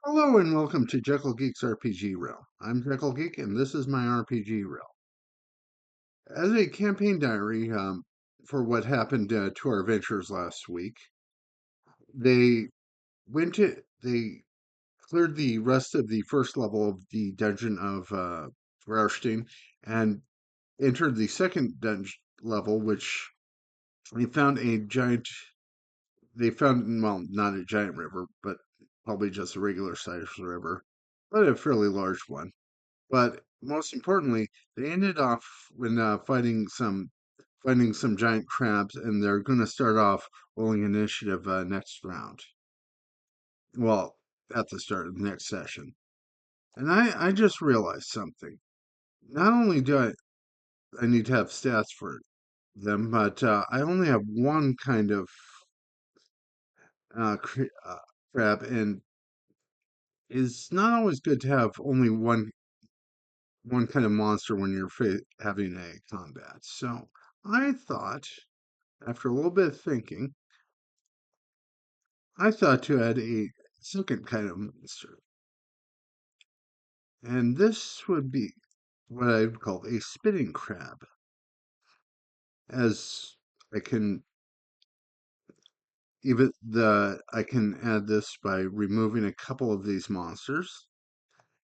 Hello and welcome to Jekyll Geek's RPG Reel. I'm Jekyll Geek and this is my RPG Reel. As a campaign diary for what happened to our adventures last week, they they cleared the rest of the first level of the dungeon of Raustein and entered the second dungeon level, which they found well, not a giant river, but probably just a regular sized river, but a fairly large one. But most importantly, they ended off when finding some giant crabs, and they're going to start off rolling initiative next round. Well, at the start of the next session. And I just realized something. Not only I need to have stats for them, but I only have one kind of crab, and it's not always good to have only one kind of monster when you're having a combat. So I thought, after a little bit of thinking, I thought to add a second kind of monster. And this would be what I'd call a spitting crab, as I can I can add this by removing a couple of these monsters,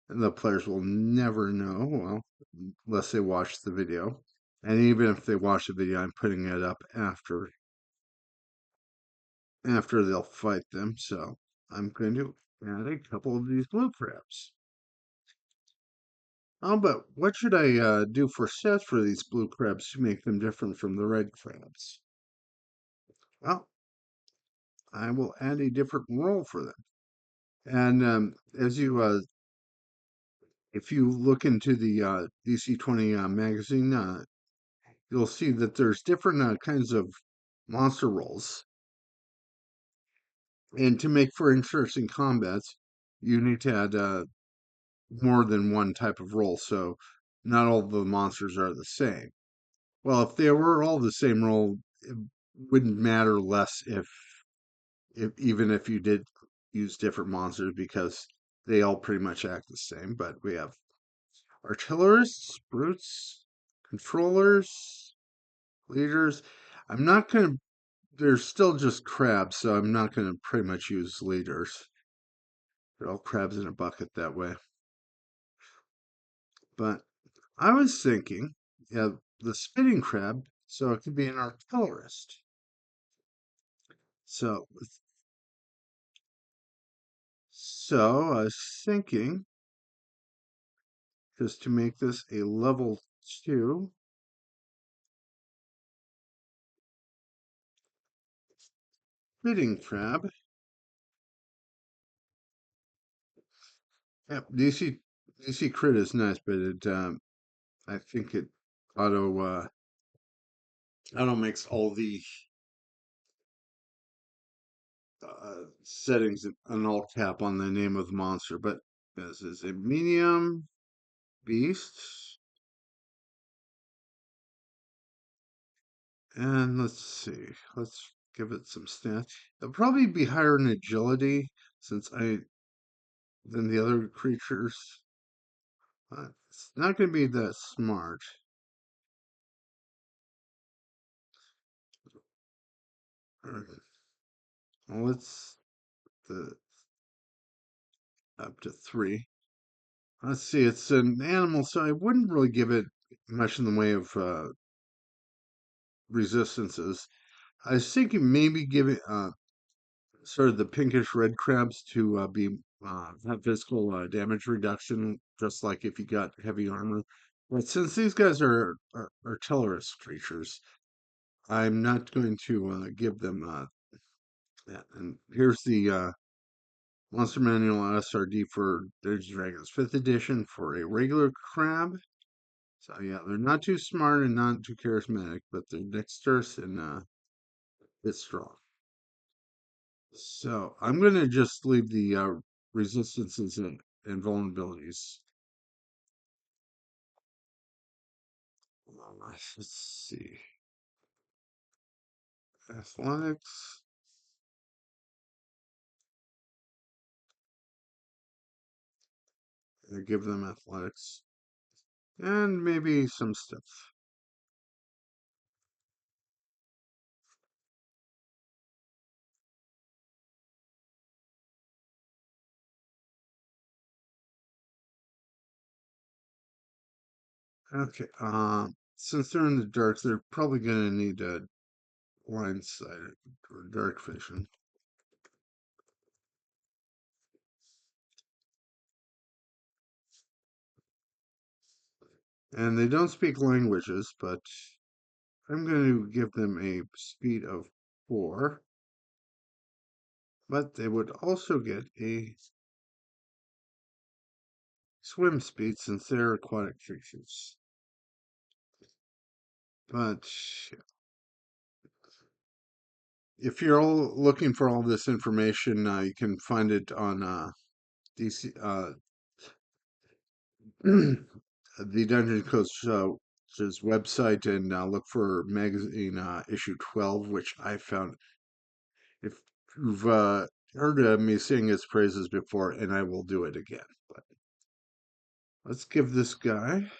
and the players will never know, well, unless they watch the video. And even if they watch the video, I'm putting it up after they'll fight them. So I'm going to add a couple of these blue crabs. But what should I do for stats for these blue crabs to make them different from the red crabs? Well, I will add a different role for them. And if you look into the DC 20 magazine, you'll see that there's different kinds of monster roles. And to make for interesting combats, you need to add more than one type of role. So not all the monsters are the same. Well, if they were all the same role, it wouldn't matter less if even if you did use different monsters because they all pretty much act the same. But we have artillerists, brutes, controllers, leaders. I'm not gonna. They're still just crabs, so I'm not gonna pretty much use leaders. They're all crabs in a bucket that way. But I was thinking, yeah, the spitting crab, so it could be an artillerist. So, so I was thinking just to make this a level 2 spitting crab. Yep, Dccrit is nice, but it I think it auto auto makes all the settings an alt cap on the name of the monster. But this is a medium beast, and let's see, let's give it some stats. It'll probably be higher in agility since I than the other creatures. It's not going to be that smart. Well, let's the up to 3. Let's see. It's an animal, so I wouldn't really give it much in the way of resistances. I was thinking maybe giving sort of the pinkish red crabs to be have physical damage reduction, just like if you got heavy armor. But since these guys are artillerist creatures, I'm not going to give them that. And here's the Monster Manual SRD for Dungeons and Dragons 5th edition for a regular crab. So yeah, they're not too smart and not too charismatic, but they're dexterous and bit strong. So I'm going to just leave the resistances and vulnerabilities. Let's see. Athletics. give them athletics and maybe some stuff. Okay. Since they're in the dark, they're probably gonna need a blind sight or dark vision. And they don't speak languages, but I'm going to give them a speed of 4. But they would also get a swim speed since they're aquatic creatures. But if you're all looking for all this information, you can find it on DC, the Dungeon Coach's website, and look for magazine issue 12, which I found. If you've heard me sing its praises before, and I will do it again. But let's give this guy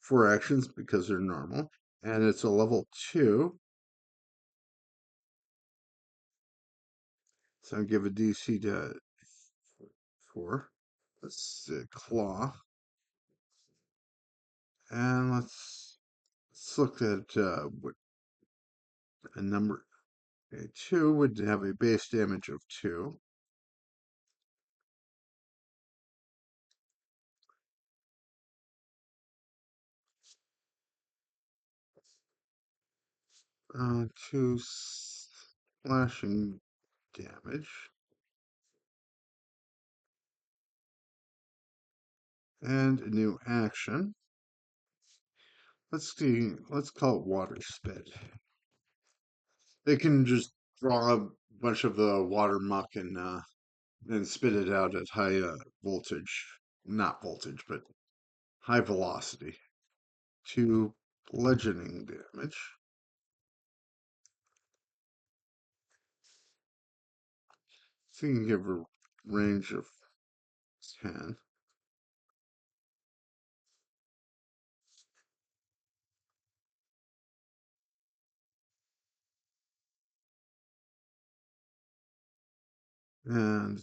4 actions because they're normal, and it's a level 2. So I'll give a DC to 4. Let's see, claw, and let's look at what a number. A 2 would have a base damage of 2. 2 slashing damage, and a new action. Let's see. Let's call it water spit. They can just draw a bunch of the water muck and spit it out at high voltage, not voltage, but high velocity. 2 bludgeoning damage. So you can give a range of 10. And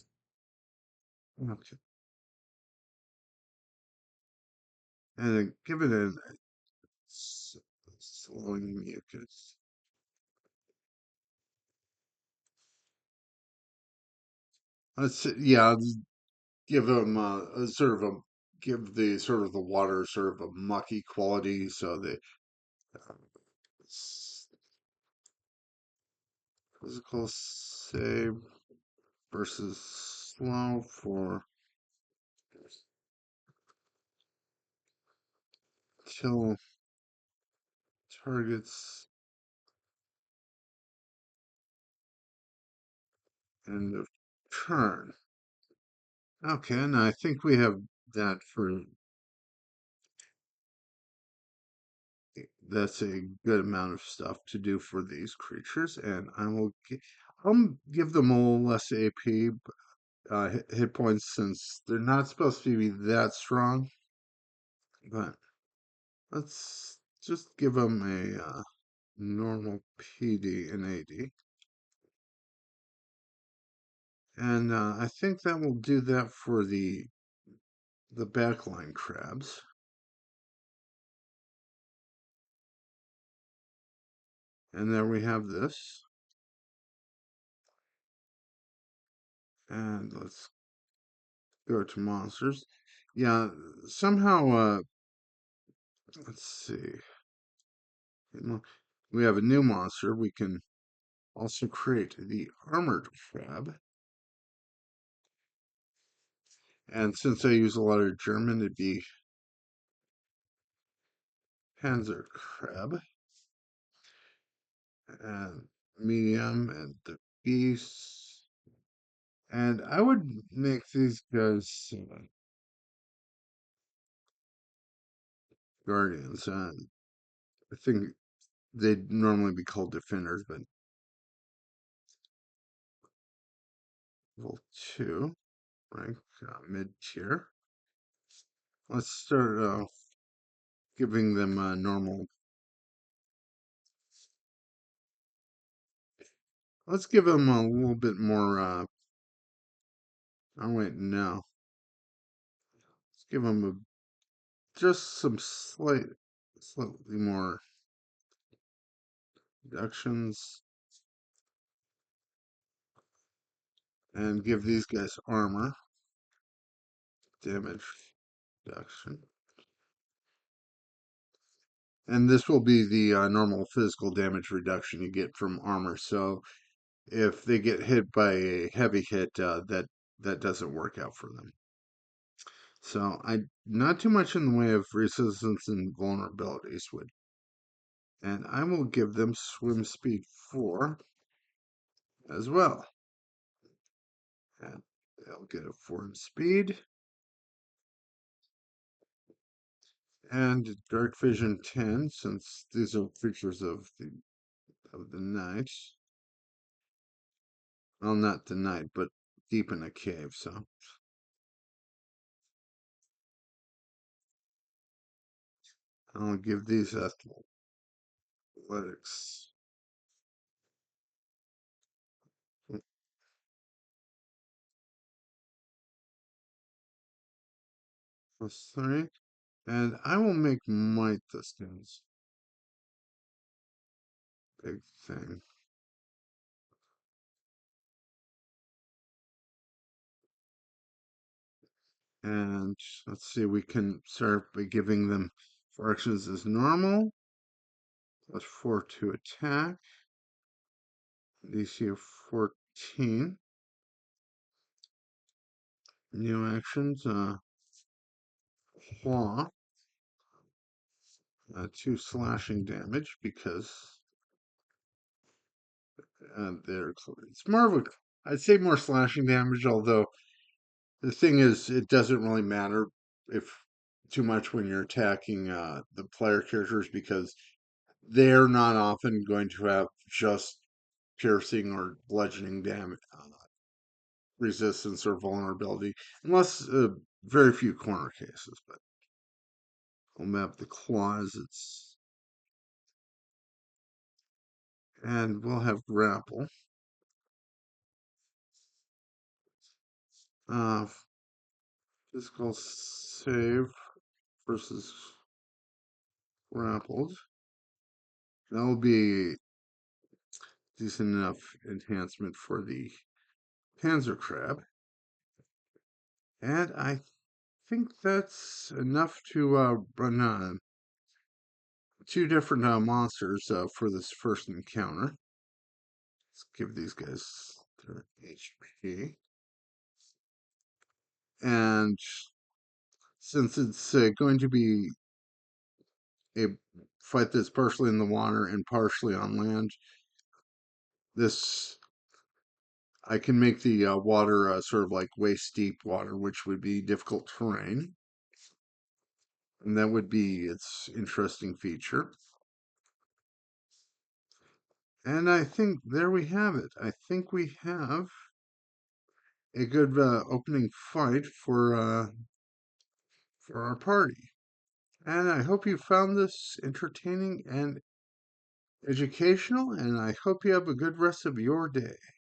okay, and then give it a slowing mucus. Yeah, give them a sort of a give the sort of the water sort of a mucky quality, so they uh, physical save versus slow for kill targets end of turn. Okay, and I think we have that for that's a good amount of stuff to do for these creatures, and I'll give them all less AP hit points since they're not supposed to be that strong. But let's just give them a normal PD and AD. And I think that will do that for the backline crabs. And there we have this. And let's go to monsters. Yeah, somehow, let's see. We have a new monster. We can also create the armored crab. And since I use a lot of German, it'd be Panzer crab. And medium and the beast. And I would make these guys guardians. I think they'd normally be called defenders, but level 2. rank mid tier. Let's start giving them a normal. Let's give them a little bit more. Oh wait, no. Let's give them just some slightly more reductions, and give these guys armor damage reduction. And this will be the normal physical damage reduction you get from armor. So if they get hit by a heavy hit, that doesn't work out for them. So I not too much in the way of resistance and vulnerabilities would, and I will give them swim speed 4 as well, and they'll get a 4 in speed and dark vision 10 since these are features of the night. Well, not the night, but deep in a cave. So I'll give these athletics +3, and I will make might this guy's big thing. And let's see, we can start by giving them 4 actions as normal, +4 to attack, DC of 14. New actions, claw, 2 slashing damage because it's more of a, I'd say more slashing damage, although the thing is, it doesn't really matter if too much when you're attacking the player characters because they're not often going to have just piercing or bludgeoning damage, resistance or vulnerability, unless very few corner cases. But we'll map the claws. And we'll have grapple. Uh, Physical save versus grappled. That will be decent enough enhancement for the Panzer Crab. And I think that's enough to run 2 different monsters for this first encounter. Let's give these guys their HP. And since it's going to be a fight that's partially in the water and partially on land, this I can make the water sort of like waist deep water, which would be difficult terrain. And that would be its interesting feature. And I think there we have it. I think we have a good opening fight for our party. And I hope you found this entertaining and educational, and I hope you have a good rest of your day.